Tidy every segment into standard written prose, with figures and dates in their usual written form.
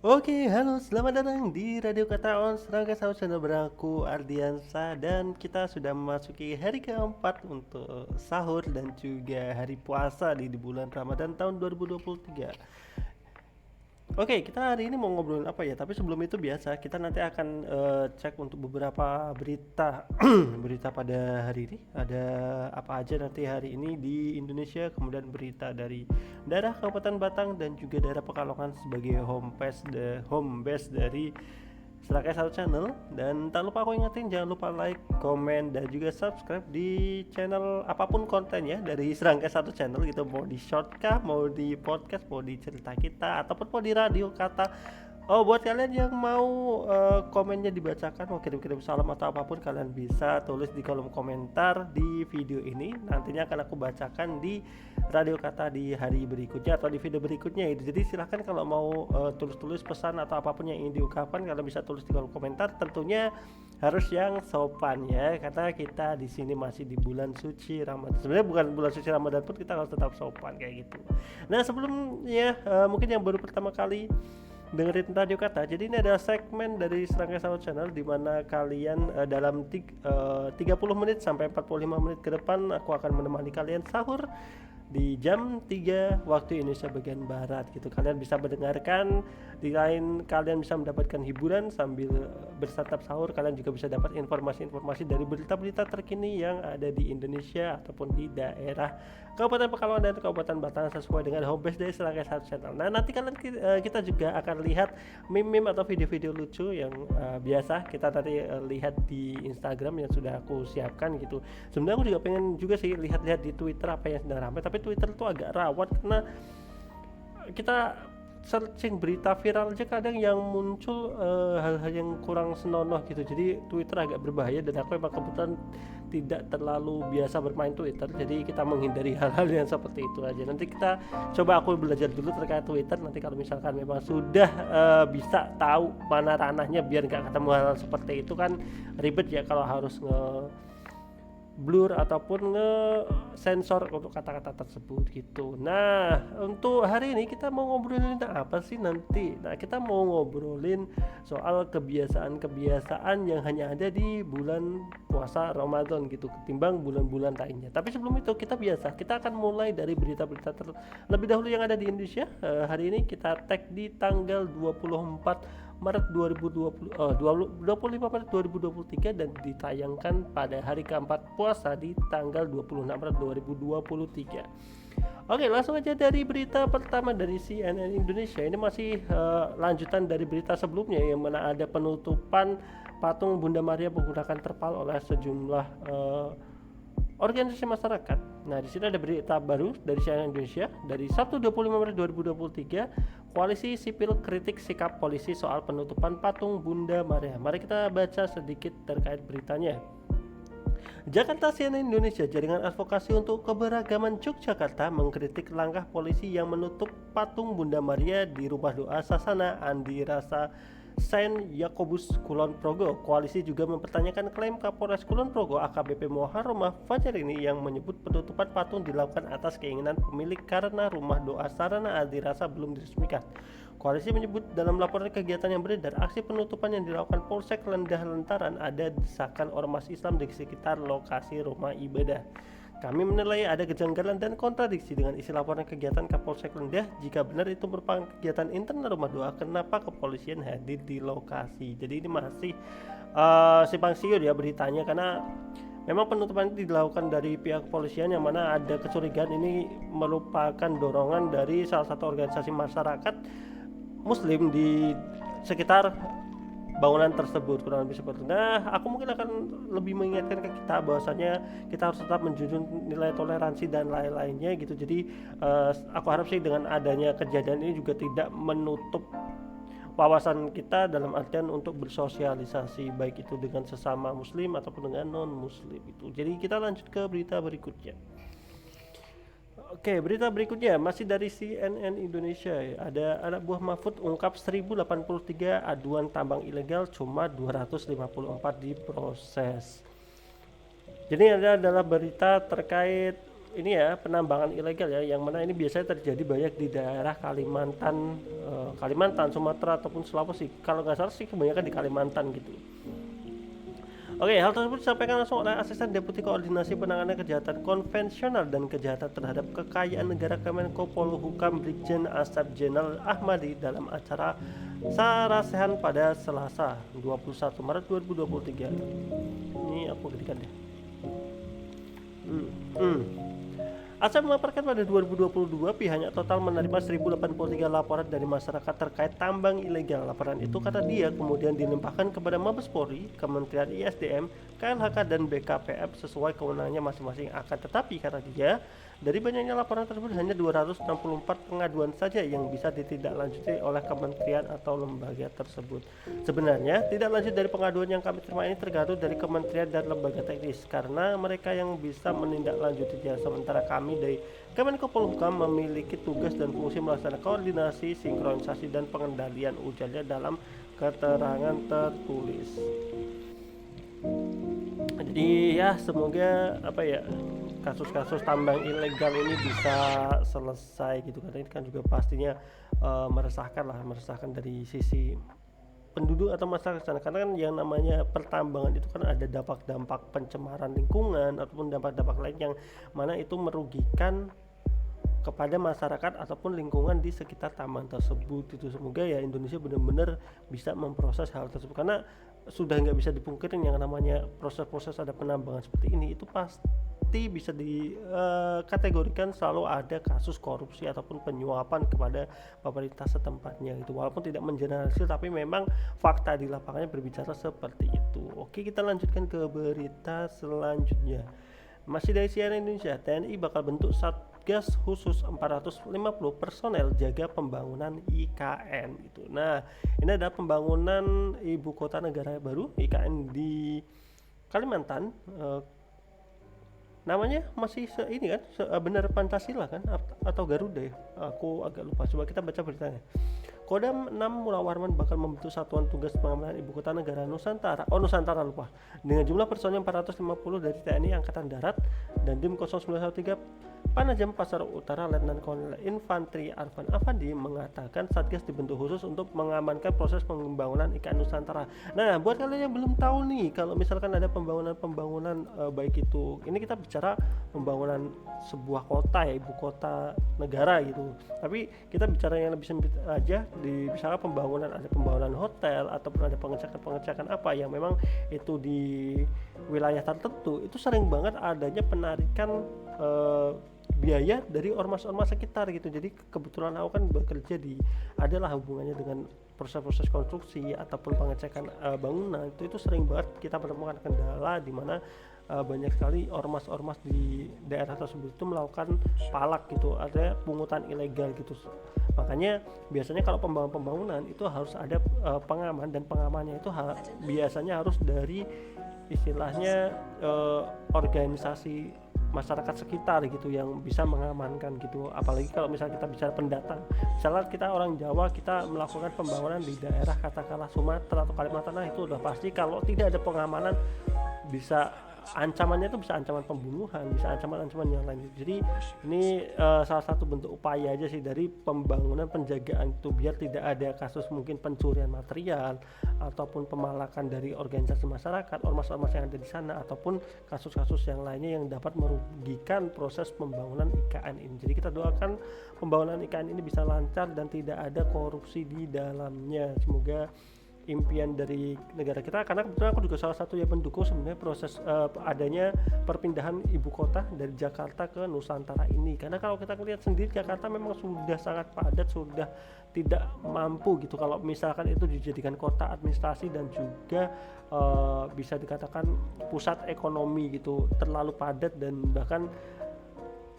Oke, halo, selamat datang di Radio Kata On Serangga Saus Channel beraku Ardiansa. Dan kita sudah memasuki hari keempat untuk sahur dan juga hari puasa di bulan Ramadan tahun 2023. Oke, kita hari ini mau ngobrolin apa ya? Tapi sebelum itu biasa kita nanti akan cek untuk beberapa berita berita pada hari ini. Ada apa aja nanti hari ini di Indonesia, kemudian berita dari daerah Kabupaten Batang dan juga daerah Pekalongan sebagai home base dari Serangkai Satu Channel. Dan tak lupa aku ingetin, jangan lupa like, komen, dan juga subscribe di channel apapun kontennya dari Serangkai Satu Channel gitu. Mau di short kah, mau di podcast, mau di cerita kita, ataupun mau di radio kata. Oh, buat kalian yang mau komennya dibacakan, mau kirim-kirim salam atau apapun, kalian bisa tulis di kolom komentar di video ini. Nantinya akan aku bacakan di radio kata di hari berikutnya atau di video berikutnya. Jadi silahkan kalau mau tulis-tulis pesan atau apapun yang ingin diungkapkan, kalian bisa tulis di kolom komentar. Tentunya harus yang sopan ya, karena kita di sini masih di bulan suci Ramadan. Sebenarnya bukan bulan suci Ramadan pun kita harus tetap sopan kayak gitu. Nah, sebelumnya mungkin yang baru pertama kali dengerin Radio Kata, jadi ini ada segmen dari Serangkai Sahur Channel di mana kalian dalam 30 menit sampai 45 menit ke depan aku akan menemani kalian sahur di jam 3 waktu Indonesia bagian barat gitu. Kalian bisa mendengarkan, di lain kalian bisa mendapatkan hiburan sambil bersantap sahur. Kalian juga bisa dapat informasi-informasi dari berita-berita terkini yang ada di Indonesia ataupun di daerah Kabupaten Pekalongan dan Kabupaten Batang sesuai dengan homebase dari Serangkai Satu Channel. Nah, nanti kalian kita juga akan lihat meme-meme atau video-video lucu yang biasa kita tadi lihat di Instagram yang sudah aku siapkan gitu. Sebenarnya aku juga pengen juga sih lihat-lihat di Twitter apa yang sedang ramai, tapi Twitter itu agak rawat karena kita searching berita viral aja kadang yang muncul hal-hal yang kurang senonoh gitu. Jadi Twitter agak berbahaya dan aku emang kebetulan tidak terlalu biasa bermain Twitter, jadi kita menghindari hal-hal yang seperti itu aja. Nanti kita coba aku belajar dulu terkait Twitter, nanti kalau misalkan memang sudah bisa tahu mana ranahnya biar nggak ketemu hal seperti itu kan ribet ya kalau harus blur ataupun nge-sensor untuk kata-kata tersebut gitu. Nah, untuk hari ini kita mau ngobrolin tentang apa sih nanti? Nah, kita mau ngobrolin soal kebiasaan-kebiasaan yang hanya ada di bulan puasa Ramadan gitu, ketimbang bulan-bulan lainnya. Tapi sebelum itu kita akan mulai dari berita-berita terlebih dahulu yang ada di Indonesia. Hari ini kita tag di tanggal 24 Maret 2020 25 Maret 2023 dan ditayangkan pada hari keempat puasa di tanggal 26 Maret 2023. Oke, langsung aja dari berita pertama dari CNN Indonesia. Ini masih lanjutan dari berita sebelumnya yang mana ada penutupan patung Bunda Maria menggunakan terpal oleh sejumlah organisasi masyarakat. Nah, di sini ada berita baru dari CNN Indonesia dari Sabtu 25 Maret 2023. Koalisi Sipil kritik sikap polisi soal penutupan patung Bunda Maria. Mari kita baca sedikit terkait beritanya. Jakarta, CNN Indonesia, Jaringan Advokasi untuk Keberagaman Yogyakarta mengkritik langkah polisi yang menutup patung Bunda Maria di Rumah Doa Sasana Andi Rasa Saint Yakobus Kulon Progo. Koalisi juga mempertanyakan klaim Kapolres Kulon Progo AKBP Muharromah Fajarini yang menyebut penutupan patung dilakukan atas keinginan pemilik karena Rumah Doa Sarana Andi Rasa belum diresmikan. Koalisi menyebut dalam laporan kegiatan yang beredar, aksi penutupan yang dilakukan Polsek Lendah lantaran ada desakan ormas Islam di sekitar lokasi rumah ibadah. Kami menilai ada kejanggalan dan kontradiksi dengan isi laporan kegiatan Kapolsek Lendah. Jika benar itu merupakan kegiatan internal rumah doa, kenapa kepolisian hadir di lokasi? Jadi ini masih simpang siur ya beritanya, karena memang penutupan ini dilakukan dari pihak kepolisian yang mana ada kecurigaan ini merupakan dorongan dari salah satu organisasi masyarakat Muslim di sekitar bangunan tersebut, kurang lebih seperti itu. Nah, aku mungkin akan lebih mengingatkan ke kita bahwasanya kita harus tetap menjunjung nilai toleransi dan lain-lainnya gitu. Jadi aku harap sih dengan adanya kejadian ini juga tidak menutup wawasan kita dalam artian untuk bersosialisasi baik itu dengan sesama muslim ataupun dengan non muslim itu. Jadi kita lanjut ke berita berikutnya. Oke, berita berikutnya masih dari CNN Indonesia. Ada anak buah Mahfud ungkap 1083 aduan tambang ilegal, cuma 254 diproses. Jadi ini adalah berita terkait ini ya penambangan ilegal ya, yang mana ini biasanya terjadi banyak di daerah Kalimantan, Sumatera ataupun Sulawesi. Kalau nggak salah sih kebanyakan di Kalimantan gitu. Oke, hal tersebut disampaikan langsung oleh Asisten Deputi Koordinasi Penanganan Kejahatan Konvensional dan Kejahatan Terhadap Kekayaan Negara Kemenko Polhukam Brigjen Asep Jenal Ahmadi dalam acara Sarasehan pada Selasa 21 Maret 2023. Ini aku ketikkan deh. Asep memaparkan pada 2022 pihaknya total menerima 1083 laporan dari masyarakat terkait tambang ilegal. Laporan itu kata dia kemudian dilimpahkan kepada Mabes Polri, Kementerian ISDM, KLHK dan BKPM sesuai kewenangannya masing-masing. Akan tetapi kata dia, dari banyaknya laporan tersebut hanya 264 pengaduan saja yang bisa ditindaklanjuti oleh kementerian atau lembaga tersebut. Sebenarnya tidak lanjut dari pengaduan yang kami terima ini tergantung dari kementerian dan lembaga teknis karena mereka yang bisa menindaklanjutinya, sementara kami dari Kemenko Polhukam memiliki tugas dan fungsi melaksanakan koordinasi, sinkronisasi dan pengendalian, ujarnya dalam keterangan tertulis. Jadi ya semoga kasus-kasus tambang ilegal ini bisa selesai gitu, karena ini kan juga pastinya meresahkan dari sisi penduduk atau masyarakat sana, karena kan yang namanya pertambangan itu kan ada dampak-dampak pencemaran lingkungan ataupun dampak-dampak lain yang mana itu merugikan kepada masyarakat ataupun lingkungan di sekitar tambang tersebut itu. Semoga ya Indonesia benar-benar bisa memproses hal tersebut, karena sudah nggak bisa dipungkirin yang namanya proses-proses ada penambangan seperti ini itu pasti bisa dikategorikan selalu ada kasus korupsi ataupun penyuapan kepada pemerintah setempatnya itu, walaupun tidak mengeneralisir tapi memang fakta di lapangannya berbicara seperti itu. Oke, kita lanjutkan ke berita selanjutnya. Masih dari CNN Indonesia, TNI bakal bentuk Satgas khusus 450 personel jaga pembangunan IKN itu. Nah, ini ada pembangunan ibu kota negara baru IKN di Kalimantan. Namanya masih ini kan benar Pancasila kan atau Garuda ya? Aku agak lupa. Coba kita baca beritanya. Kodam 6 Mula Warman bakal membentuk satuan tugas pengamanan ibu kota negara Nusantara. Nusantara lupa. Dengan jumlah personil 450 dari TNI Angkatan Darat dan Dim 0913 Panajam Pasar Utara. Letnan Kolonel Infantri Arfan Afandi mengatakan Satgas dibentuk khusus untuk mengamankan proses pembangunan IKN Nusantara. Nah, buat kalian yang belum tahu nih, kalau misalkan ada pembangunan baik itu, ini kita bicara pembangunan sebuah kota ya, ibu kota negara gitu. Tapi kita bicara yang lebih sempit aja, di misalnya ada pembangunan hotel ataupun ada pengecekan apa yang memang itu di wilayah tertentu, itu sering banget adanya penarikan biaya dari ormas-ormas sekitar gitu. Jadi kebetulan aku kan bekerja adalah hubungannya dengan proses-proses konstruksi ataupun pengecekan bangunan, itu sering banget kita menemukan kendala di mana banyak sekali ormas-ormas di daerah tersebut itu melakukan palak gitu, ada pungutan ilegal gitu. Makanya biasanya kalau pembangunan itu harus ada pengaman, dan pengamannya itu biasanya harus dari istilahnya organisasi masyarakat sekitar gitu yang bisa mengamankan gitu. Apalagi kalau misalnya kita bicara pendatang, misalnya kita orang Jawa, kita melakukan pembangunan di daerah katakanlah Sumatera atau Kalimantan, nah itu udah pasti kalau tidak ada pengamanan bisa ancamannya itu bisa ancaman pembunuhan, bisa ancaman-ancaman yang lain. Jadi ini salah satu bentuk upaya aja sih dari pembangunan penjagaan itu, biar tidak ada kasus mungkin pencurian material ataupun pemalakan dari organisasi masyarakat, ormas-ormas yang ada di sana, ataupun kasus-kasus yang lainnya yang dapat merugikan proses pembangunan IKN ini. Jadi kita doakan pembangunan IKN ini bisa lancar dan tidak ada korupsi di dalamnya. Semoga impian dari negara kita, karena kebetulan aku juga salah satu yang mendukung sebenarnya proses adanya perpindahan ibu kota dari Jakarta ke Nusantara ini. Karena kalau kita lihat sendiri, Jakarta memang sudah sangat padat, sudah tidak mampu gitu kalau misalkan itu dijadikan kota administrasi dan juga bisa dikatakan pusat ekonomi gitu, terlalu padat dan bahkan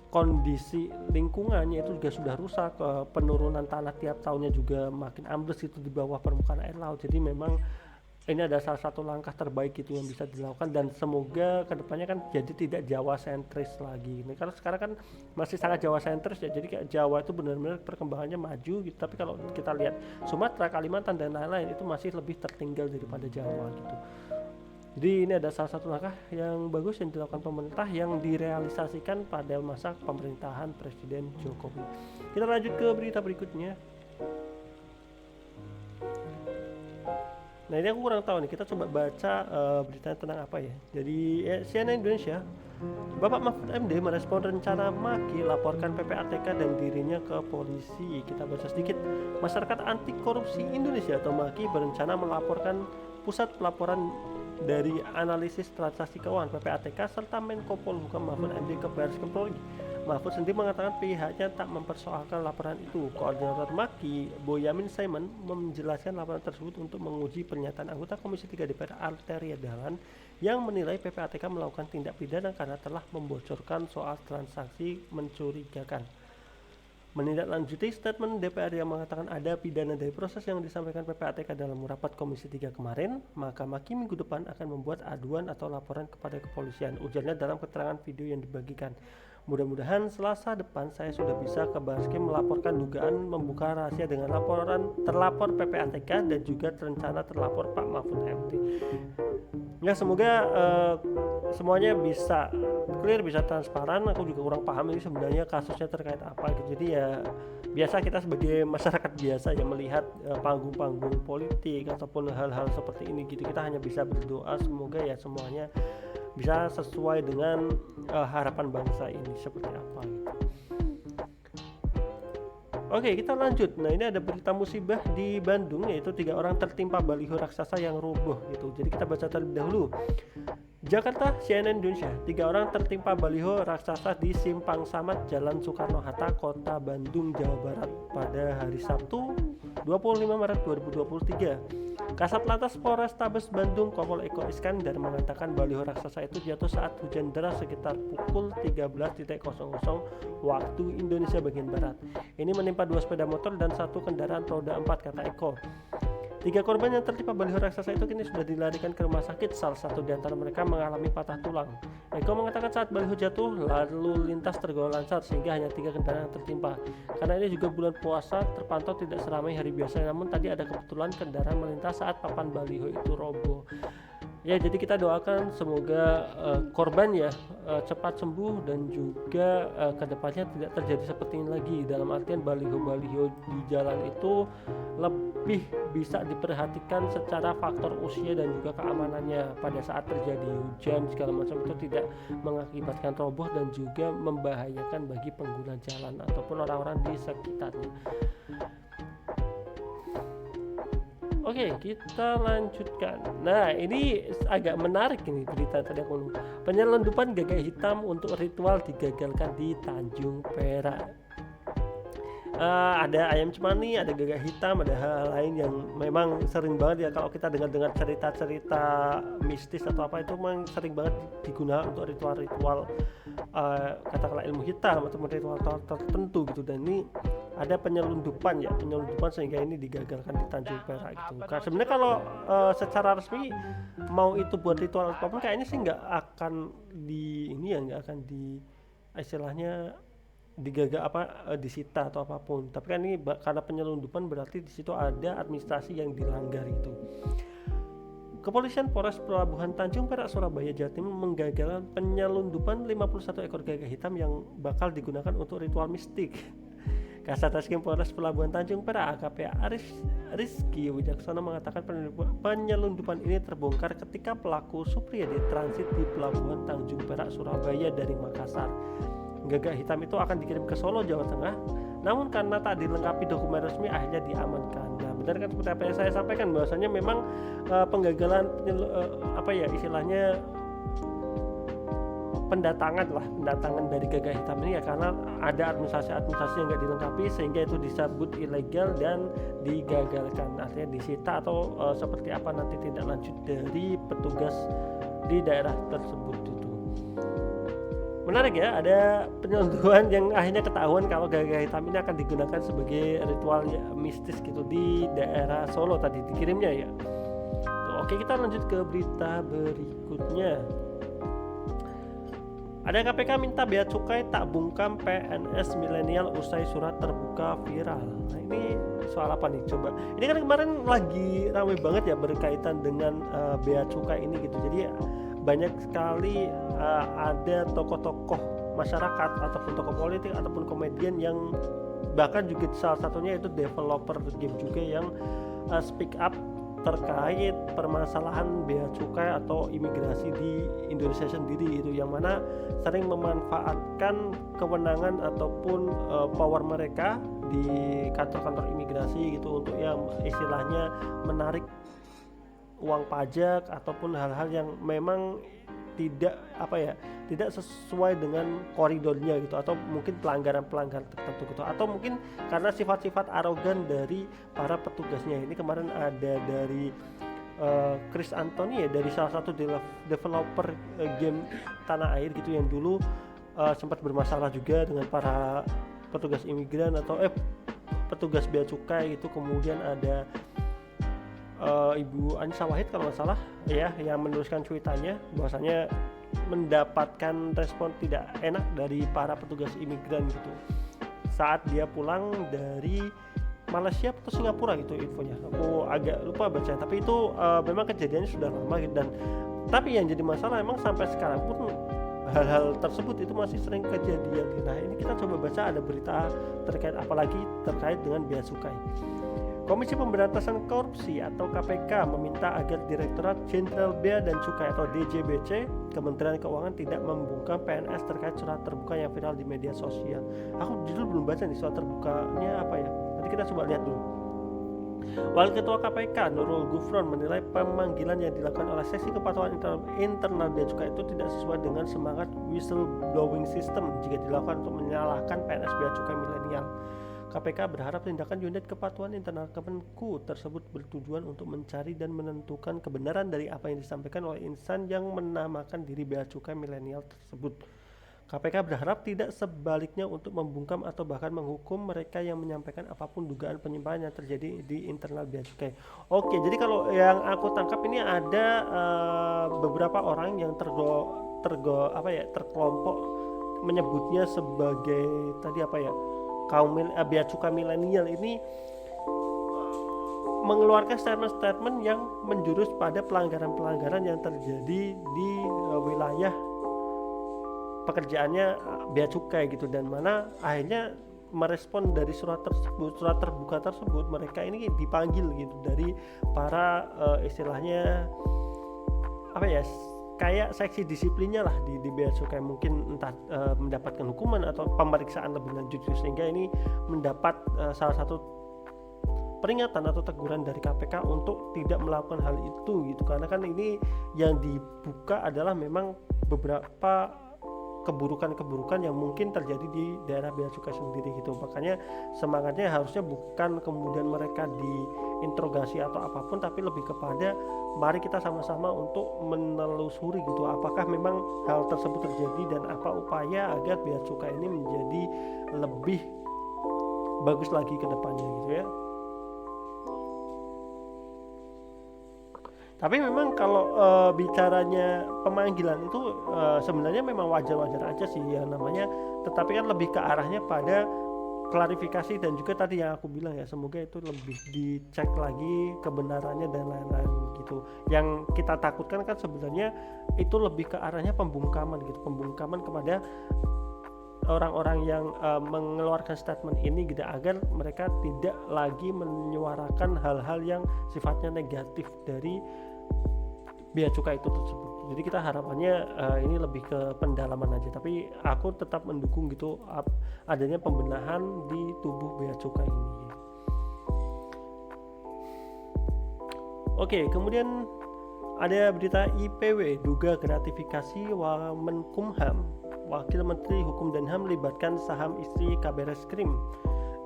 kondisi lingkungannya itu juga sudah rusak, penurunan tanah tiap tahunnya juga makin ambles itu di bawah permukaan air laut. Jadi memang ini ada salah satu langkah terbaik itu yang bisa dilakukan, dan semoga kedepannya kan jadi tidak Jawa sentris lagi. Ini karena sekarang kan masih sangat Jawa sentris ya, jadi kayak Jawa itu benar-benar perkembangannya maju gitu, tapi kalau kita lihat Sumatera, Kalimantan dan lain-lain itu masih lebih tertinggal daripada Jawa gitu. Jadi ini ada salah satu langkah yang bagus yang dilakukan pemerintah yang direalisasikan pada masa pemerintahan Presiden Jokowi. Kita lanjut ke berita berikutnya. Nah ini aku kurang tahu nih, kita coba baca beritanya tentang apa ya. Jadi CNN Indonesia, Bapak Mahfud MD merespon rencana Maki laporkan PPATK dan dirinya ke polisi. Kita baca sedikit. Masyarakat Anti Korupsi Indonesia atau Maki berencana melaporkan Pusat Pelaporan dari Analisis Transaksi Keuangan PPATK serta Menko Polhukam Mahfud MD ke Baris-Krim Polri. Mahfud sendiri mengatakan pihaknya tak mempersoalkan laporan itu. Koordinator Maki, Boyamin Saiman, menjelaskan laporan tersebut untuk menguji pernyataan anggota Komisi 3 DPR Arteria Dahlan yang menilai PPATK melakukan tindak pidana karena telah membocorkan soal transaksi mencurigakan. Menindaklanjuti statement DPR yang mengatakan ada pidana dari proses yang disampaikan PPATK dalam rapat Komisi 3 kemarin, maka Maki minggu depan akan membuat aduan atau laporan kepada kepolisian, ujarnya dalam keterangan video yang dibagikan. Mudah-mudahan Selasa depan saya sudah bisa ke Baris-Krim melaporkan dugaan membuka rahasia dengan laporan terlapor PPATK dan juga rencana terlapor Pak Mahfud MD. Ya semoga semuanya bisa clear, bisa transparan. Aku juga kurang paham ini sebenarnya kasusnya terkait apa gitu. Jadi ya biasa kita sebagai masyarakat biasa yang melihat panggung-panggung politik ataupun hal-hal seperti ini gitu, kita hanya bisa berdoa semoga ya semuanya bisa sesuai dengan harapan bangsa ini seperti apa gitu. Oke, kita lanjut. Nah ini ada berita musibah di Bandung, yaitu 3 orang tertimpa baliho raksasa yang roboh gitu. Jadi kita baca terlebih dahulu. Jakarta, CNN Indonesia, 3 orang tertimpa baliho raksasa di Simpang Samad Jalan Soekarno-Hatta, Kota Bandung, Jawa Barat pada hari Sabtu 25 Maret 2023. Kasat Lantas Polrestabes Bandung Kompol Eko Iskandar mengatakan baliho raksasa itu jatuh saat hujan deras sekitar pukul 13.00 waktu Indonesia bagian barat. Ini menimpa 2 sepeda motor dan 1 kendaraan roda 4, kata Eko. 3 korban yang tertimpa baliho raksasa itu kini sudah dilarikan ke rumah sakit. Salah satu di antara mereka mengalami patah tulang. Eko mengatakan saat baliho jatuh, lalu lintas tergolong lancar sehingga hanya 3 kendaraan yang tertimpa. Karena ini juga bulan puasa, terpantau tidak seramai hari biasa. Namun tadi ada kebetulan kendaraan melintas saat papan baliho itu roboh. Ya, jadi kita doakan semoga korban ya cepat sembuh dan juga kedepannya tidak terjadi seperti ini lagi. Dalam artian baliho-baliho di jalan itu lebih bisa diperhatikan secara faktor usia dan juga keamanannya pada saat terjadi hujan segala macam, itu tidak mengakibatkan roboh dan juga membahayakan bagi pengguna jalan ataupun orang-orang di sekitarnya. Oke, kita lanjutkan. Nah, ini agak menarik ini berita tadi aku. Penyelundupan gagak hitam untuk ritual digagalkan di Tanjung Perak. Ada ayam cemani, ada gagak hitam, ada hal lain yang memang sering banget ya kalau kita dengar cerita-cerita mistis atau apa, itu memang sering banget digunakan untuk ritual-ritual katakanlah ilmu hitam atau ritual tertentu gitu. Dan ini ada penyelundupan sehingga ini digagalkan di Tanjung Perak gitu. Karena sebenarnya kalau secara resmi mau itu buat ritual apapun kayaknya sih nggak akan nggak akan di istilahnya digagak disita atau apapun. Tapi kan ini karena penyelundupan berarti di situ ada administrasi yang dilanggar itu. Kepolisian Polres Pelabuhan Tanjung Perak Surabaya Jawa Timur menggagalkan penyelundupan 51 ekor gagak hitam yang bakal digunakan untuk ritual mistik. Kasat Reskrim Polres Pelabuhan Tanjung Perak AKP Rizky Wijaksono mengatakan penyelundupan ini terbongkar ketika pelaku Supriyadi transit di Pelabuhan Tanjung Perak Surabaya dari Makassar. Gagak hitam itu akan dikirim ke Solo, Jawa Tengah, namun karena tak dilengkapi dokumen resmi akhirnya diamankan. Nah, benar kan seperti apa yang saya sampaikan, bahwasanya memang penggagalan istilahnya pendatangan dari gagak hitam ini ya karena ada administrasi yang nggak dilengkapi sehingga itu disebut ilegal dan digagalkan, artinya disita atau seperti apa nanti tindak lanjut dari petugas di daerah tersebut itu. Menarik ya, ada penyelundupan yang akhirnya ketahuan kalau gagak hitam ini akan digunakan sebagai ritual mistis gitu di daerah Solo tadi dikirimnya ya. Oke, kita lanjut ke berita berikutnya. Ada KPK minta bea cukai tak bungkam PNS milenial usai surat terbuka viral. Nah ini soal apa nih coba? Ini kan kemarin lagi ramai banget ya berkaitan dengan bea cukai ini gitu. Jadi banyak sekali ada tokoh-tokoh masyarakat ataupun tokoh politik ataupun komedian yang bahkan juga salah satunya itu developer game juga yang speak up terkait permasalahan bea cukai atau imigrasi di Indonesia sendiri itu, yang mana sering memanfaatkan kewenangan ataupun power mereka di kantor-kantor imigrasi gitu untuk yang istilahnya menarik uang pajak ataupun hal-hal yang memang tidak sesuai dengan koridornya gitu, atau mungkin pelanggaran-pelanggaran tertentu gitu, atau mungkin karena sifat-sifat arogan dari para petugasnya. Ini kemarin ada dari Chris Anthony ya, dari salah satu developer game tanah air gitu, yang dulu sempat bermasalah juga dengan para petugas imigran atau petugas bea cukai gitu. Kemudian ada Ibu Anissa Wahid kalau nggak salah ya, yang menuliskan cuitannya bahwasanya mendapatkan respon tidak enak dari para petugas imigran gitu saat dia pulang dari Malaysia atau Singapura gitu infonya, aku agak lupa baca, tapi itu memang kejadiannya sudah lama gitu. Dan tapi yang jadi masalah emang sampai sekarang pun hal-hal tersebut itu masih sering kejadian. Nah ini kita coba baca ada berita terkait dengan bea cukai. Komisi Pemberantasan Korupsi atau KPK meminta agar Direktorat Jenderal Bea dan Cukai atau DJBC Kementerian Keuangan tidak membungkam PNS terkait surat terbuka yang viral di media sosial. Aku judul belum baca nih, surat terbukanya apa ya? Nanti kita coba lihat dulu. Wakil Ketua KPK Nurul Gufron menilai pemanggilan yang dilakukan oleh Seksi Kepatuhan Internal Bea Cukai itu tidak sesuai dengan semangat whistleblowing system jika dilakukan untuk menyalahkan PNS Bea Cukai milenial. KPK berharap tindakan unit kepatuhan internal Kemenku tersebut bertujuan untuk mencari dan menentukan kebenaran dari apa yang disampaikan oleh insan yang menamakan diri bea cukai milenial tersebut. KPK berharap tidak sebaliknya untuk membungkam atau bahkan menghukum mereka yang menyampaikan apapun dugaan penyimpangan yang terjadi di internal bea cukai. Oke, jadi kalau yang aku tangkap ini ada beberapa orang yang terkelompok menyebutnya sebagai kaum bea cukai milenial ini mengeluarkan statement-statement yang menjurus pada pelanggaran-pelanggaran yang terjadi di wilayah pekerjaannya bea cukai gitu, dan mana akhirnya merespon dari surat terbuka tersebut mereka ini dipanggil gitu dari para istilahnya kayak seksi disiplinnya lah di bea cukai, mungkin entah mendapatkan hukuman atau pemeriksaan lebih lanjut, sehingga ini mendapat salah satu peringatan atau teguran dari KPK untuk tidak melakukan hal itu gitu, karena kan ini yang dibuka adalah memang beberapa keburukan-keburukan yang mungkin terjadi di daerah bea cukai sendiri gitu. Makanya semangatnya harusnya bukan kemudian mereka diinterogasi atau apapun, tapi lebih kepada mari kita sama-sama untuk menelusuri gitu, apakah memang hal tersebut terjadi dan apa upaya agar bea cukai ini menjadi lebih bagus lagi ke depannya gitu ya. Tapi memang kalau bicaranya pemanggilan itu sebenarnya memang wajar-wajar aja sih ya namanya, tetapi kan lebih ke arahnya pada klarifikasi dan juga tadi yang aku bilang ya, semoga itu lebih dicek lagi kebenarannya dan lain-lain gitu. Yang kita takutkan kan sebenarnya itu lebih ke arahnya pembungkaman kepada orang-orang yang mengeluarkan statement ini gitu, agar mereka tidak lagi menyuarakan hal-hal yang sifatnya negatif dari bea cukai itu tersebut. Jadi kita harapannya ini lebih ke pendalaman aja, tapi aku tetap mendukung gitu adanya pembenahan di tubuh bea cukai ini. Oke, kemudian ada berita IPW duga gratifikasi Wamenkumham. Wakil Menteri Hukum dan HAM melibatkan saham istri Kabareskrim.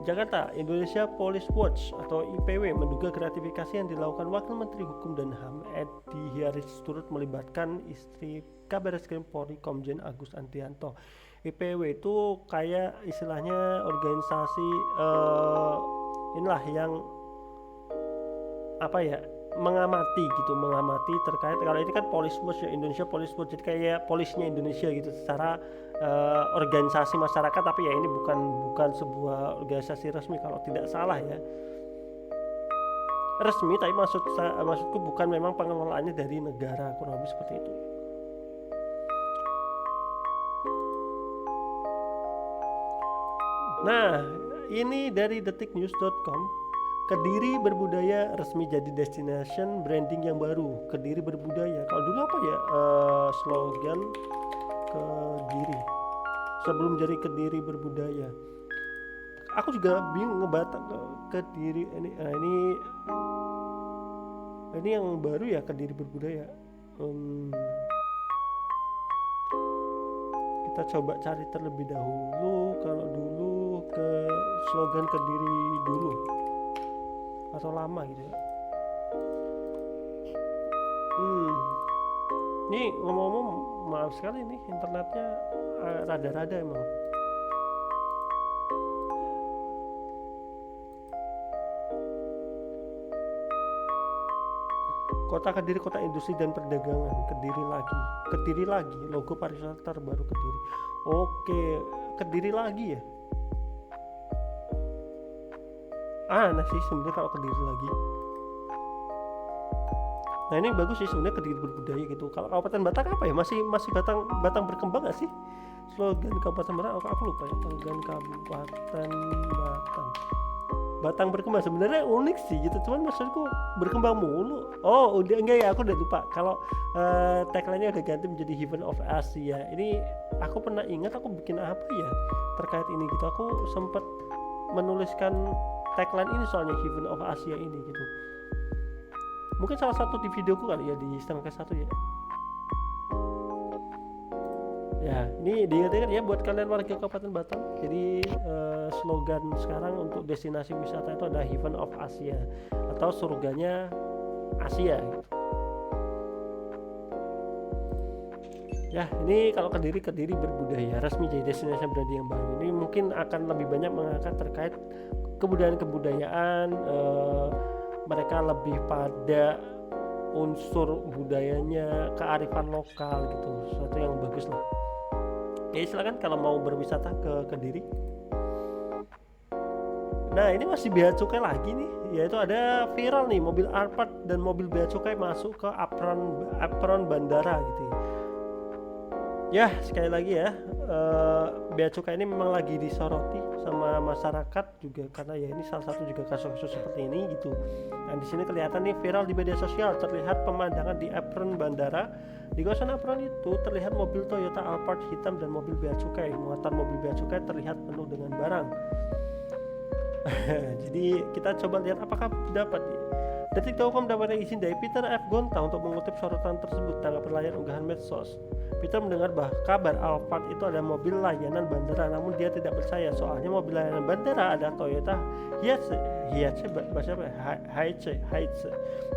Jakarta, Indonesia Police Watch atau IPW menduga gratifikasi yang dilakukan Wakil Menteri Hukum dan HAM Edi Hiaris turut melibatkan istri Kabareskrim Polri Komjen Agus Andrianto. IPW itu kayak istilahnya organisasi inilah yang mengamati terkait, kalau ini kan Police Watch ya, Indonesia Police Watch, jadi kayak polisnya Indonesia gitu secara organisasi masyarakat, tapi ya ini bukan sebuah organisasi resmi kalau tidak salah ya. resmi, tapi maksudku bukan memang pengelolaannya dari negara, kurang lebih seperti itu. Nah, ini dari detiknews.com. Kediri berbudaya resmi jadi destination branding yang baru. Kediri berbudaya. Kalau dulu apa ya slogan Kediri sebelum jadi Kediri berbudaya? Aku juga bingung ngebatak Kediri ini yang baru ya, Kediri berbudaya. Kita coba cari terlebih dahulu. Kalau dulu ke slogan Kediri dulu atau lama gitu ya. Ini ngomong-ngomong, maaf sekali nih internetnya rada-rada emang. Kota Kediri, kota industri dan perdagangan. Kediri lagi, logo pariwisata terbaru Kediri. Oke, Kediri lagi ya. Nah sih sebenarnya kalau Kediri lagi. Nah ini bagus sih sebenarnya, Kediri berbudaya gitu. Kalau Kabupaten Batak apa ya? Masih Batang berkembang gak sih? Slogan Kabupaten Batak aku lupa ya. Slogan Kabupaten Batang berkembang sebenarnya unik sih gitu, cuman maksudku berkembang mulu. Oh udah enggak ya, aku udah lupa. Kalau tagline-nya udah ganti menjadi Heaven of Asia. Ini aku pernah ingat aku bikin apa ya terkait ini gitu. Aku sempat menuliskan tagline ini soalnya Heaven of Asia ini gitu. Mungkin salah satu di videoku kali ya, di 1/2 ya. Ya, ini diingat-ingat ya buat kalian warga Kabupaten Batam. Jadi slogan sekarang untuk destinasi wisata itu ada Heaven of Asia atau surganya Asia gitu. Ya, ini kalau Kediri berbudaya resmi jadi destinasi branding yang baru. Ini mungkin akan lebih banyak mengangkat terkait kebudayaan, mereka lebih pada unsur budayanya, kearifan lokal gitu, sesuatu yang bagus lah. Ya silakan kalau mau berwisata ke Kediri. Nah ini masih bea cukai lagi nih, yaitu ada viral nih mobil Alphard dan mobil bea cukai masuk ke apron bandara gitu ya. Ya sekali lagi ya, bea cukai ini memang lagi disoroti sama masyarakat juga, karena ya ini salah satu juga kasus-kasus seperti ini gitu. Nah di sini kelihatan nih viral di media sosial, terlihat pemandangan di apron bandara. Di kawasan apron itu terlihat mobil Toyota Alphard hitam dan mobil bea cukai. Muatan mobil bea cukai terlihat penuh dengan barang. Jadi kita coba lihat apakah dapat. Detik.com mendapatkan izin dari Peter F. Gonta untuk mengutip sorotan tersebut tanggapan layar unggahan medsos. Peter mendengar kabar Alphard itu ada mobil layanan bandara, namun dia tidak percaya soalnya mobil layanan bandara ada Toyota Hiace.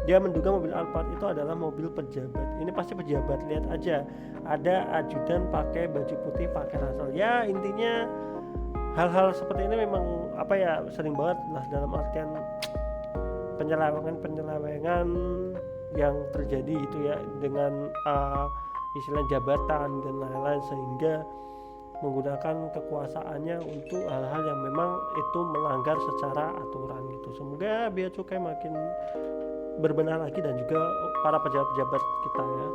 Dia menduga mobil Alphard itu adalah mobil pejabat. Ini pasti pejabat, lihat aja ada ajudan pakai baju putih pakai ransel. Ya intinya hal-hal seperti ini memang apa ya, sering banget lah dalam artian penyelewengan yang terjadi itu ya, dengan istilah jabatan dan lain-lain, sehingga menggunakan kekuasaannya untuk hal-hal yang memang itu melanggar secara aturan gitu. Semoga bea cukai makin berbenah lagi dan juga para pejabat-pejabat kita ya.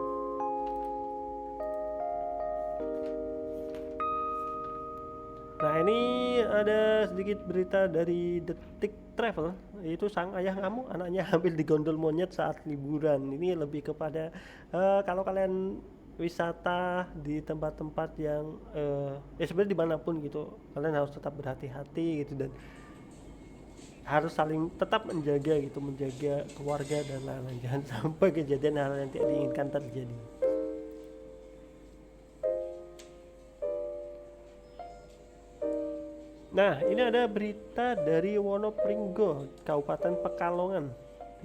Nah ini ada sedikit berita dari Detik Travel, yaitu sang ayah ngamuk anaknya hampir digondol monyet saat liburan. Ini lebih kepada kalau kalian wisata di tempat-tempat yang ya sebenarnya dimanapun gitu, kalian harus tetap berhati-hati gitu, dan harus saling tetap menjaga keluarga dan lain-lain. Jangan sampai kejadian hal yang tidak diinginkan terjadi. Nah ini ada berita dari Wonopringgo, Kabupaten Pekalongan.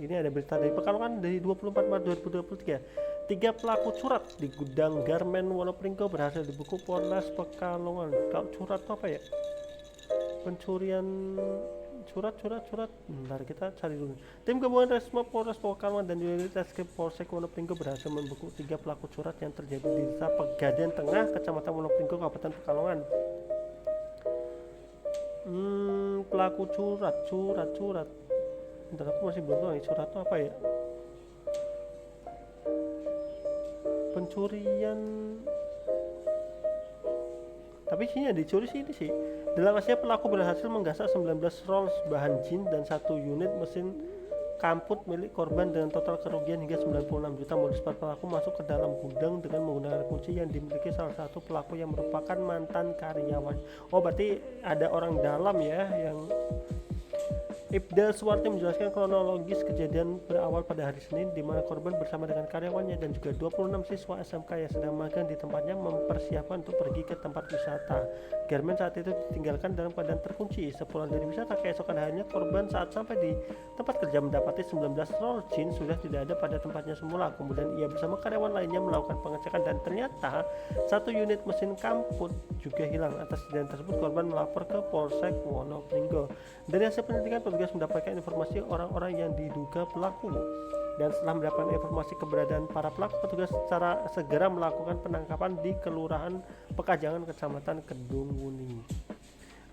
Ini ada berita dari Pekalongan dari 24 Maret 2023. 3 pelaku curat di gudang garmen Wonopringgo berhasil dibekuk Polres Pekalongan. Kalau curat itu apa ya? Pencurian curat. Bentar kita cari dulu. Tim gabungan Resmob Polres Pekalongan dan unit Reskrim Polsek Wonopringgo berhasil membekuk 3 pelaku curat yang terjadi di Desa Pegadaian Tengah, Kecamatan Wonopringgo, Kabupaten Pekalongan. Pelaku curat. Bentar, aku masih belum tahu nih surat itu apa ya. Pencurian, tapi sini dicuri sih ini sih. Dalam aksinya pelaku berhasil menggasak 19 rolls bahan jin dan 1 unit mesin kamput milik korban dengan total kerugian hingga 96 juta. Modus para pelaku masuk ke dalam gudang dengan menggunakan kunci yang dimiliki salah satu pelaku yang merupakan mantan karyawan. Oh, berarti ada orang dalam ya yang Ibda Suwarti menjelaskan kronologis kejadian berawal pada hari Senin di mana korban bersama dengan karyawannya dan juga 26 siswa SMK yang sedang magang di tempatnya mempersiapkan untuk pergi ke tempat wisata. Garmen saat itu ditinggalkan dalam keadaan terkunci. Sepulang dari wisata keesokan harinya, korban saat sampai di tempat kerja mendapati 19 roll jin sudah tidak ada pada tempatnya semula. Kemudian ia bersama karyawan lainnya melakukan pengecekan dan ternyata 1 unit mesin kamput juga hilang. Atas kejadian tersebut korban melapor ke Polsek Wonogiri. Dari hasil penyelidikan, petugas mendapatkan informasi orang-orang yang diduga pelaku, dan setelah mendapatkan informasi keberadaan para pelaku, petugas secara segera melakukan penangkapan di Kelurahan Pekajangan, Kecamatan Kedungwuni.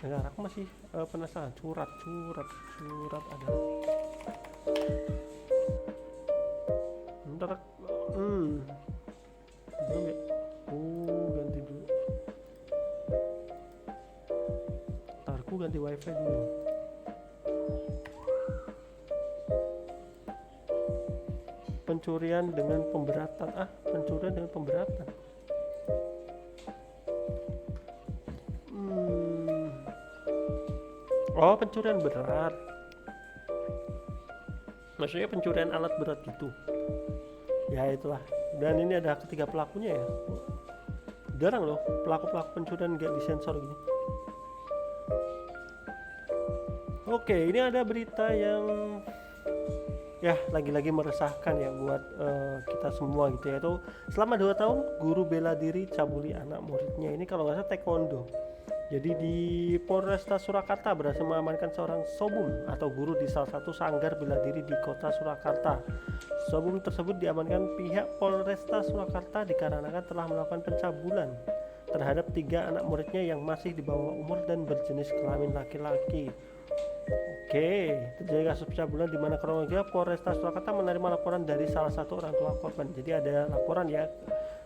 Nah, aku masih penasaran surat ada. Bentar, belum ya? Ganti dulu. Ntar aku ganti wifi dulu. Pencurian dengan pemberatan. Pencurian dengan pemberatan. Oh, pencurian berat. Maksudnya pencurian alat berat gitu. Ya itulah. Dan ini ada ketiga pelakunya ya. Jarang loh pelaku-pelaku pencurian gak disensor gini. Oke, ini ada berita yang ya lagi-lagi meresahkan ya buat kita semua gitu ya. Itu selama 2 tahun guru bela diri cabuli anak muridnya. Ini kalau nggak salah taekwondo. Jadi di Polresta Surakarta berhasil mengamankan seorang sobum atau guru di salah satu sanggar bela diri di kota Surakarta. Sobum tersebut diamankan pihak Polresta Surakarta dikarenakan telah melakukan pencabulan terhadap 3 anak muridnya yang masih di bawah umur dan berjenis kelamin laki-laki. Oke, terjadi kasus pencabulan di mana kronologinya Polresta Surakarta menerima laporan dari salah satu orang tua korban. Jadi ada laporan ya,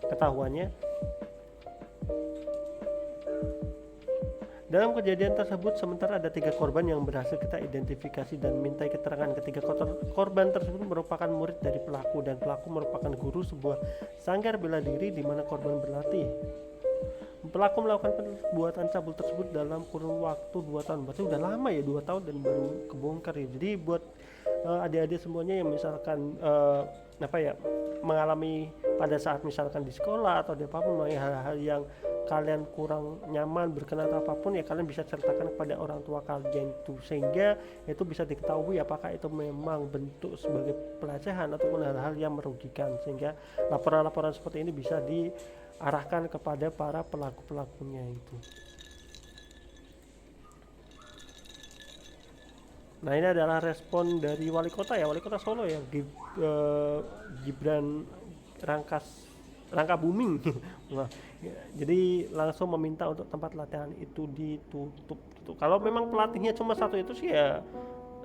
ketahuannya. Dalam kejadian tersebut sementara ada 3 korban yang berhasil kita identifikasi dan mintai keterangan. Ketiga korban tersebut merupakan murid dari pelaku dan pelaku merupakan guru sebuah sanggar bela diri di mana korban berlatih. Pelaku melakukan perbuatan cabul tersebut dalam kurun waktu 2 tahun. Berarti udah lama ya, 2 tahun dan baru kebongkar ya. Jadi buat adik-adik semuanya yang misalkan mengalami pada saat misalkan di sekolah atau di apapun hal-hal yang kalian kurang nyaman berkenan atau apapun ya, kalian bisa ceritakan kepada orang tua kalian itu, sehingga itu bisa diketahui apakah itu memang bentuk sebagai pelecehan ataupun hal-hal yang merugikan, sehingga laporan-laporan seperti ini bisa diarahkan kepada para pelaku-pelakunya itu. Nah, ini adalah respon dari wali kota ya, wali kota Solo ya, Gibran Rangkabuming. Nah, jadi langsung meminta untuk tempat latihan itu ditutup gitu. Kalau memang pelatihnya cuma 1 itu sih ya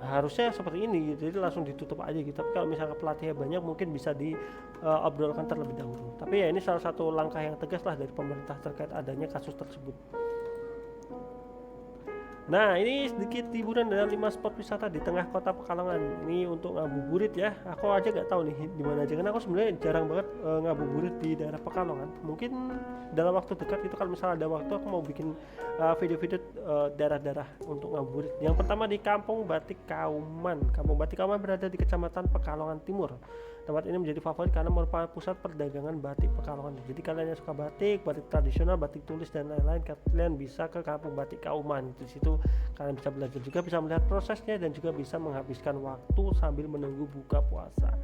harusnya seperti ini gitu, jadi langsung ditutup aja gitu. Tapi kalau misalnya pelatihnya banyak mungkin bisa diobrolkan terlebih dahulu. Tapi ya ini salah satu langkah yang tegas lah dari pemerintah terkait adanya kasus tersebut. Nah, ini sedikit hiburan dari 5 spot wisata di tengah kota Pekalongan. Ini untuk ngabuburit ya. Aku aja gak tahu nih di mana aja, karena aku sebenarnya jarang banget ngabuburit di daerah Pekalongan. Mungkin dalam waktu dekat itu kalau misalnya ada waktu aku mau bikin video-video daerah-daerah untuk ngabuburit. Yang pertama di Kampung Batik Kauman. Kampung Batik Kauman berada di Kecamatan Pekalongan Timur. Tempat ini menjadi favorit karena merupakan pusat perdagangan batik Pekalongan. Jadi kalian yang suka batik tradisional, batik tulis dan lain-lain, kalian bisa ke Kampung Batik Kauman. Di situ kalian bisa belajar juga, bisa melihat prosesnya dan juga bisa menghabiskan waktu sambil menunggu buka puasa.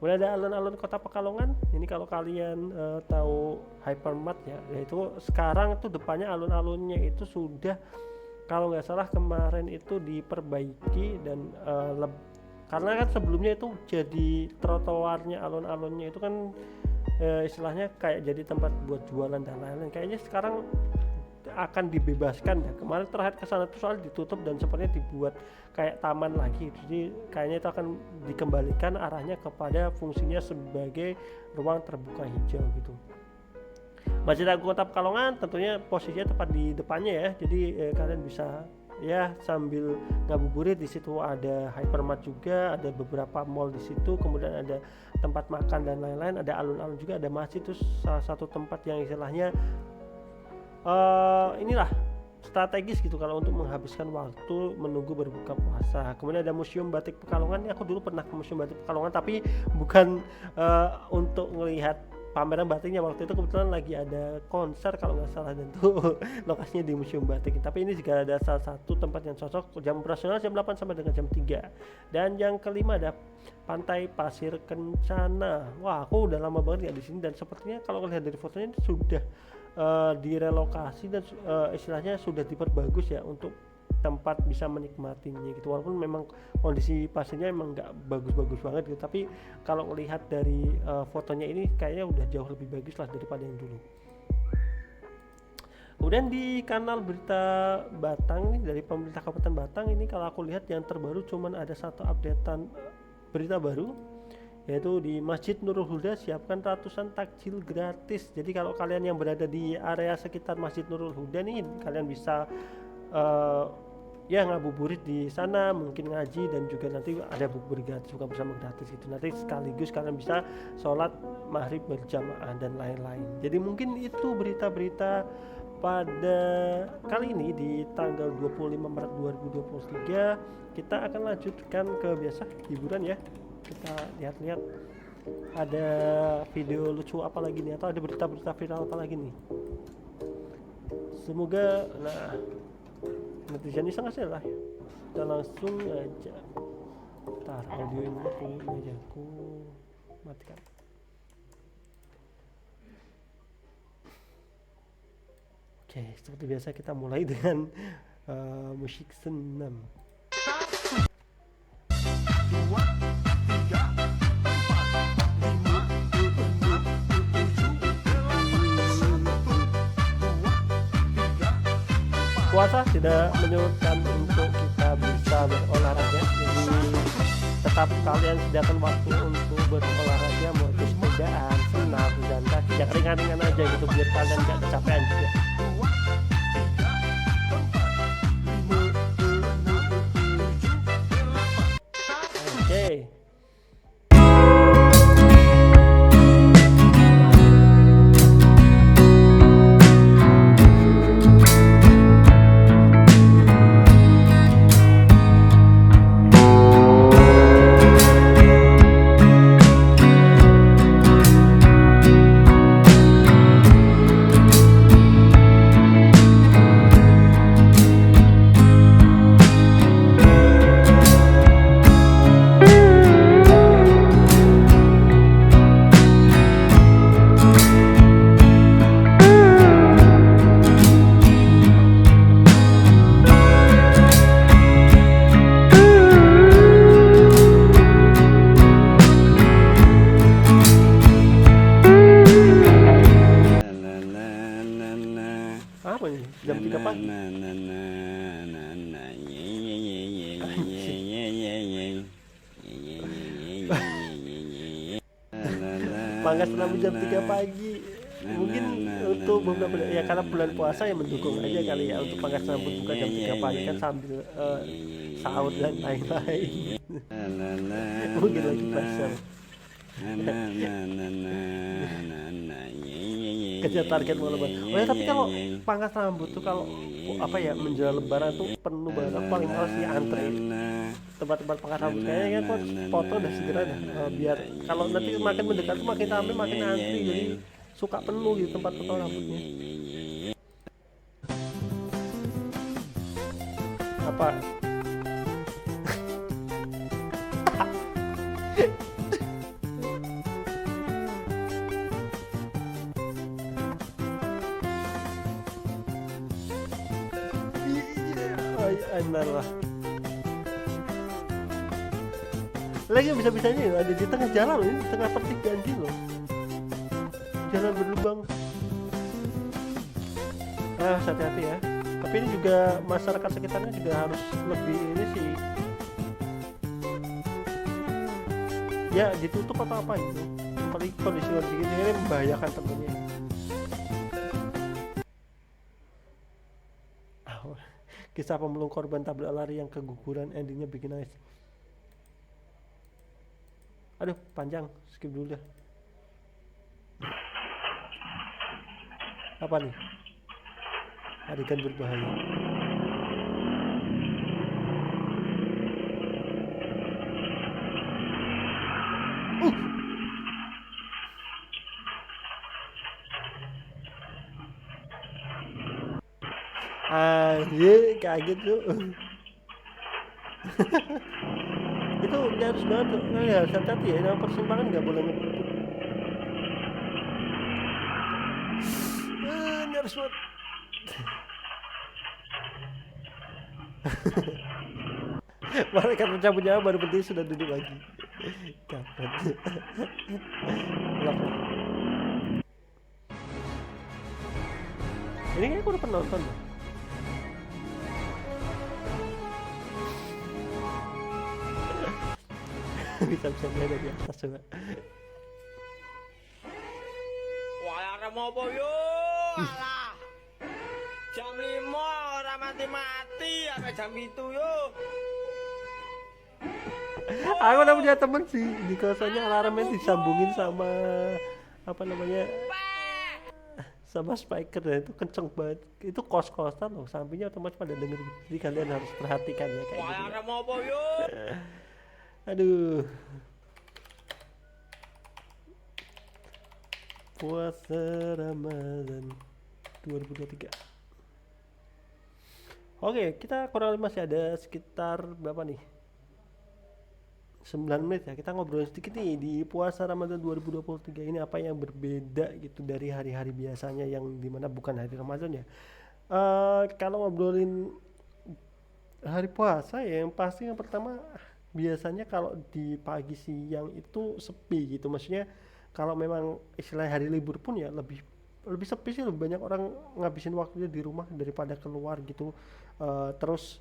Kemudian ada alun-alun Kota Pekalongan. Ini kalau kalian tahu Hypermart ya, yaitu sekarang tuh depannya alun-alunnya itu sudah, kalau nggak salah kemarin itu diperbaiki dan karena kan sebelumnya itu jadi trotoarnya alun-alunnya itu kan istilahnya kayak jadi tempat buat jualan dan lain-lain. Kayaknya sekarang akan dibebaskan ya. Kemarin terakhir kesana tuh soal ditutup dan sepertinya dibuat kayak taman lagi, jadi kayaknya itu akan dikembalikan arahnya kepada fungsinya sebagai ruang terbuka hijau gitu. Masjid Agung Kota Pekalongan tentunya posisinya tepat di depannya ya, jadi kalian bisa ya sambil ngabuburit. Di situ ada hypermart juga, ada beberapa mall di situ, kemudian ada tempat makan dan lain-lain, ada alun-alun juga, ada masjid. Itu salah satu tempat yang istilahnya inilah strategis gitu kalau untuk menghabiskan waktu menunggu berbuka puasa. Kemudian ada Museum Batik Pekalongan. Aku dulu pernah ke Museum Batik Pekalongan tapi bukan untuk melihat pameran batiknya. Waktu itu kebetulan lagi ada konser kalau nggak salah, dan tuh lokasinya di Museum Batik. Tapi ini juga ada salah satu tempat yang cocok, jam operasional jam 8 sampai dengan jam 3. Dan yang kelima ada Pantai Pasir Kencana. Wah, aku udah lama banget nggak di sini, dan sepertinya kalau lihat dari fotonya sudah direlokasi dan istilahnya sudah diperbagus ya untuk tempat bisa menikmatinya gitu. Walaupun memang kondisi pasirnya emang nggak bagus-bagus banget gitu, tapi kalau melihat dari fotonya ini kayaknya udah jauh lebih bagus lah daripada yang dulu. Kemudian di kanal berita Batang nih dari pemerintah Kabupaten Batang ini, kalau aku lihat yang terbaru cuman ada satu updatean berita baru, yaitu di Masjid Nurul Huda siapkan ratusan takjil gratis. Jadi kalau kalian yang berada di area sekitar Masjid Nurul Huda nih, kalian bisa ya ngabuburit di sana, mungkin ngaji, dan juga nanti ada bubur gratis, buka bersama gratis gitu. Nanti sekaligus kalian bisa sholat maghrib berjamaah dan lain-lain. Jadi mungkin itu berita-berita pada kali ini di tanggal 25 Maret 2023. Kita akan lanjutkan ke biasa hiburan ya. Kita lihat-lihat ada video lucu apa lagi nih, atau ada berita-berita viral apa lagi nih. Semoga netizen iseng aja lah. Kita langsung aja. Ntar audio ini aja aku matikan. Oke, seperti biasa kita mulai dengan musik senam. Puasa tidak menyurutkan untuk kita bisa berolahraga, jadi tetap kalian sediakan waktu untuk berolahraga, mau itu sepedaan, senam, dan kaki, yang ringan-ringan aja gitu biar kalian gak kecapean juga. Oke. Apa nih? Jam 3 pagi. Pangkas rambut jam 3 pagi. Mungkin untuk beberapa ya karena bulan puasa ya mendukung aja kali ya untuk pangkas rambut buka jam 3 pagi kan sambil sahur dan lain-lain. Mungkin lagi pasar. Kejar target mau lebaran. Oh ya, tapi kalau pangkas rambut tuh kalau apa ya menjelang lebaran tuh penuh banget. Aku paling males sih antri tempat-tempat pangkas rambut, kayaknya kan foto udah segera dah biar kalau nanti makin mendekat tuh makin ramai makin antri, jadi suka penuh gitu tempat potong rambutnya. Apa? Benar lah. Lagi bisa-bisanya ya ada di tengah jalan loh, ini di tengah pertigaan gitu loh. Jalan berlubang. hati-hati ya. Tapi ini juga masyarakat sekitarnya juga harus lebih ini sih, ya ditutup atau apa gitu. Apalagi kondisi begini ini membahayakan tentunya. Kisah pemulung korban tabrak lari yang keguguran endingnya bikin nangis. Aduh, panjang, skip dulu dah. Apa nih? Adegan berbahaya. Anjir, kaget tuh. Itu harus banget tuh. Nah, ya, hati-hati ya, nama persimpangan nggak boleh ngebut. Harus banget. Mereka mencabut nyawa baru berhenti sudah duduk lagi. Kapan? Ini kayaknya aku udah pernah nonton. Bisa-bisa dari atas coba. Wah, arep apa yo? Alah. Jam 5 ora mati-mati, sampai jam 7 yo. Aku udah punya temen sih di kosannya, alarmnya disambungin sama apa namanya, sama speaker, dan itu kenceng banget. Itu kos-kosan loh, sampingnya otomatis pada denger. Jadi kalian harus perhatikan ya kayak gitu. Wah, arep apa yo? Aduh. Puasa Ramadan 2023. Oke, kita kurang lebih masih ada sekitar berapa nih? 9 menit ya. Kita ngobrol sedikit nih di puasa Ramadan 2023 ini, apa yang berbeda gitu dari hari-hari biasanya yang dimana bukan hari Ramadan ya. Kalau ngobrolin hari puasa ya, yang pasti yang pertama biasanya kalau di pagi siang itu sepi gitu. Maksudnya kalau memang istilah hari libur pun ya lebih sepi sih, lebih banyak orang ngabisin waktunya di rumah daripada keluar gitu. Terus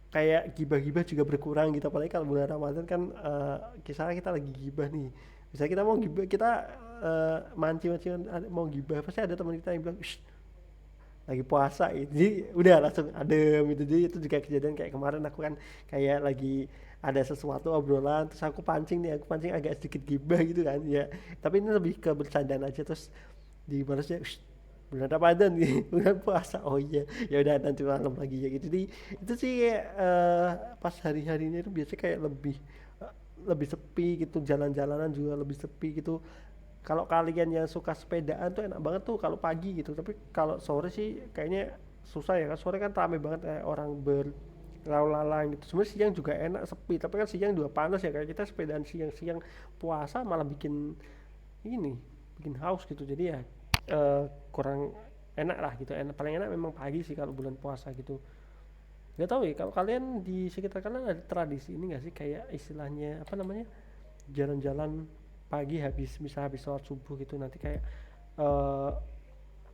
kayak gibah-gibah juga berkurang gitu, apalagi kalau bulan Ramadan kan kisahnya kita lagi gibah nih, misalnya kita mau gibah, kita mancing-mancing mau gibah, pasti ada teman kita yang bilang lagi puasa gitu. Jadi udah langsung adem gitu. Jadi itu juga kejadian kayak kemarin, aku kan kayak lagi ada sesuatu obrolan, terus aku pancing agak sedikit gibah gitu kan ya, tapi ini lebih ke bercandaan aja, terus dibalasnya bulan Ramadan nih, bulan puasa, oh iya ya udah nanti malam lagi ya gitu. Jadi itu sih pas hari-harinya itu biasanya kayak lebih sepi gitu, jalan-jalanan juga lebih sepi gitu. Kalau kalian yang suka sepedaan tuh enak banget tuh kalau pagi gitu, tapi kalau sore sih kayaknya susah ya kan, sore kan ramai banget orang berlalu lalang gitu. Sebenarnya siang juga enak sepi, tapi kan siang juga panas ya, kayak kita sepedaan siang-siang puasa malah bikin haus gitu. Jadi ya kurang enak lah gitu. Paling enak memang pagi sih kalau bulan puasa gitu. Gak tahu ya kalau kalian di sekitar kalian ada tradisi ini gak sih, kayak istilahnya apa namanya, jalan-jalan pagi habis sholat subuh gitu, nanti kayak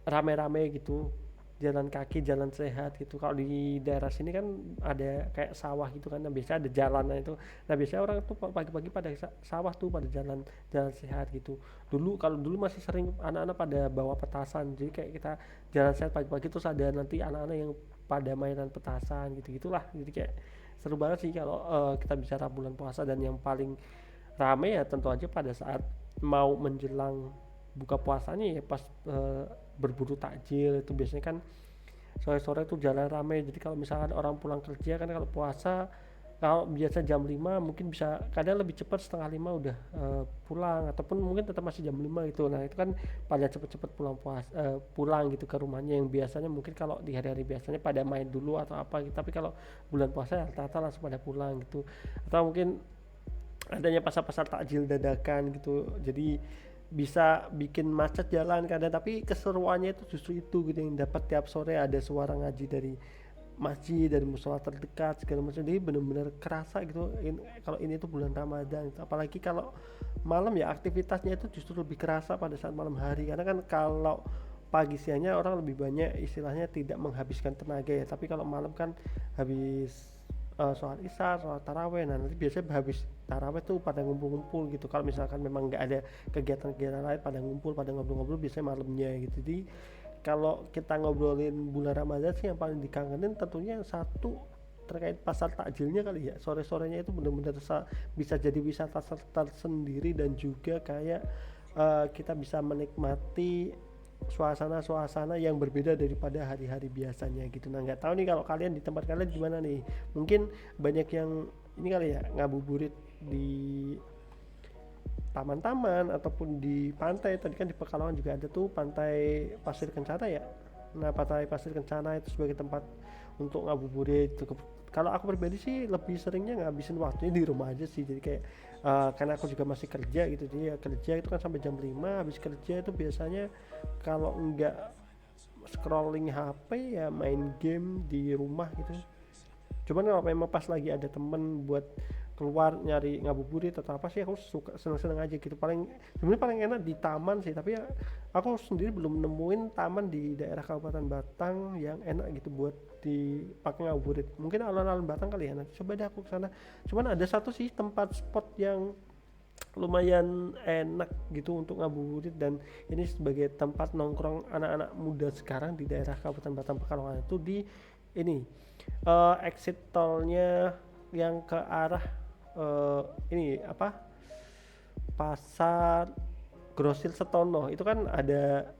rame-rame gitu, jalan kaki, jalan sehat gitu. Kalau di daerah sini kan ada kayak sawah gitu kan, nah biasanya ada jalannya itu. Nah biasanya orang tuh pagi-pagi pada sawah tuh pada jalan sehat gitu. Kalau dulu masih sering anak-anak pada bawa petasan, jadi kayak kita jalan sehat pagi-pagi, terus ada nanti anak-anak yang pada mainan petasan gitu-gitulah. Jadi kayak seru banget sih kalau kita bicara bulan puasa. Dan yang paling rame ya tentu aja pada saat mau menjelang buka puasanya ya, pas berburu takjil itu biasanya kan sore-sore tuh jalan rame. Jadi kalau misalkan orang pulang kerja kan, kalau puasa kalau biasa jam 5 mungkin bisa kadang lebih cepat, setengah 5 udah pulang, ataupun mungkin tetap masih jam 5 gitu. Nah itu kan pada cepet-cepet pulang gitu ke rumahnya, yang biasanya mungkin kalau di hari-hari biasanya pada main dulu atau apa gitu, tapi kalau bulan puasa ya rata-rata langsung pada pulang gitu. Atau mungkin adanya pasar-pasar takjil dadakan gitu, jadi bisa bikin macet jalan kadang. Tapi keseruannya itu justru itu gitu, yang dapat tiap sore ada suara ngaji dari masjid, dari musola terdekat segala macam. Jadi benar-benar kerasa gitu kalau ini tuh bulan Ramadan gitu. Apalagi kalau malam ya, aktivitasnya itu justru lebih kerasa pada saat malam hari, karena kan kalau pagi siangnya orang lebih banyak istilahnya tidak menghabiskan tenaga ya, tapi kalau malam kan habis sholat isya, sholat taraweh, nah nanti biasanya habis taraweh tuh pada ngumpul-ngumpul gitu. Kalau misalkan memang nggak ada kegiatan-kegiatan lain, pada ngumpul, pada ngobrol-ngobrol biasanya malamnya gitu. Jadi kalau kita ngobrolin bulan Ramadan sih yang paling dikangenin tentunya yang satu terkait pasar takjilnya kali ya. Sore-sorenya itu benar-benar bisa jadi wisata tersendiri, dan juga kayak kita bisa menikmati suasana-suasana yang berbeda daripada hari-hari biasanya gitu. Nah nggak tahu nih kalau kalian di tempat kalian gimana nih, mungkin banyak yang ini kali ya ngabuburit di taman-taman ataupun di pantai. Tadi kan di Pekalongan juga ada tuh pantai Pasir Kencana ya. Nah pantai Pasir Kencana itu sebagai tempat untuk ngabuburit. Kalau aku pribadi sih lebih seringnya ngabisin waktunya di rumah aja sih. Jadi kayak karena aku juga masih kerja gitu, jadi ya kerja itu kan sampai jam 5. Habis kerja itu biasanya kalau enggak scrolling HP ya main game di rumah gitu. Cuman kalau memang pas lagi ada temen buat keluar nyari ngabuburit atau apa sih, aku suka seneng-seneng aja gitu. Sebenarnya paling enak di taman sih, tapi ya aku sendiri belum nemuin taman di daerah Kabupaten Batang yang enak gitu buat dipakai ngabuburit. Mungkin alun-alun Batang kali ya, nanti coba deh aku kesana. Cuman ada satu sih tempat spot yang lumayan enak gitu untuk ngabuburit, dan ini sebagai tempat nongkrong anak-anak muda sekarang di daerah Kabupaten Batang Pekalongan itu di ini exit tolnya yang ke arah ini apa, Pasar Grosir Setono. Itu kan ada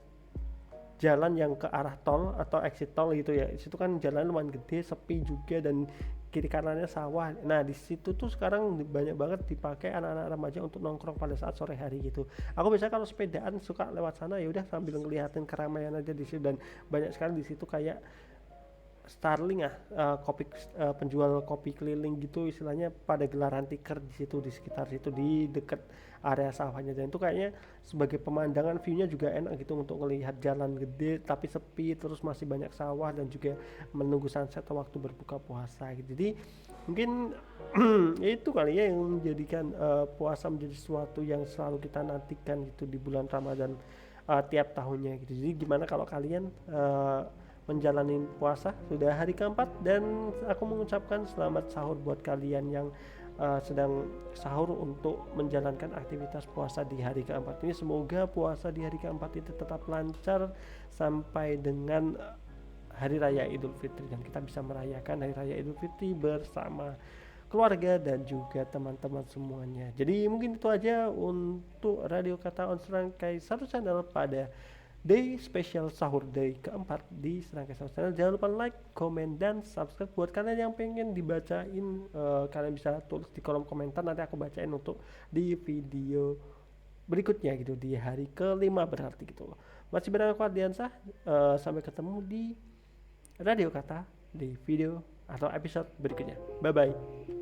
jalan yang ke arah tol atau exit tol gitu ya. Di situ kan jalan lumayan gede, sepi juga, dan kiri kanannya sawah. Nah di situ tuh sekarang banyak banget dipakai anak-anak remaja untuk nongkrong pada saat sore hari gitu. Aku biasanya kalau sepedaan suka lewat sana, ya udah sambil ngeliatin keramaian aja di situ. Dan banyak sekali di situ kayak Starling penjual kopi keliling gitu istilahnya, pada gelaran tikar di situ, di sekitar situ, di dekat area sawahnya. Dan itu kayaknya sebagai pemandangan, view-nya juga enak gitu untuk melihat jalan gede tapi sepi, terus masih banyak sawah, dan juga menunggu sunset waktu berbuka puasa gitu. Jadi mungkin itu kali ya yang menjadikan puasa menjadi sesuatu yang selalu kita nantikan gitu di bulan Ramadan tiap tahunnya gitu. Jadi gimana kalau kalian menjalani puasa sudah hari keempat, dan aku mengucapkan selamat sahur buat kalian yang sedang sahur untuk menjalankan aktivitas puasa di hari keempat ini. Semoga puasa di hari keempat itu tetap lancar sampai dengan hari raya Idul Fitri, dan kita bisa merayakan hari raya Idul Fitri bersama keluarga dan juga teman-teman semuanya. Jadi mungkin itu aja untuk Radio Kata On Serangkai Satu Channel pada Day Special Sahur Day keempat di Serangkai Sahur Channel. Jangan lupa like, komen, dan subscribe. Buat kalian yang pengen dibacain, kalian bisa tulis di kolom komentar, nanti aku bacain untuk di video berikutnya gitu, di hari kelima berarti gitu loh. Masih bareng aku Ardiansah, sampai ketemu di Radio Kata di video atau episode berikutnya. Bye bye.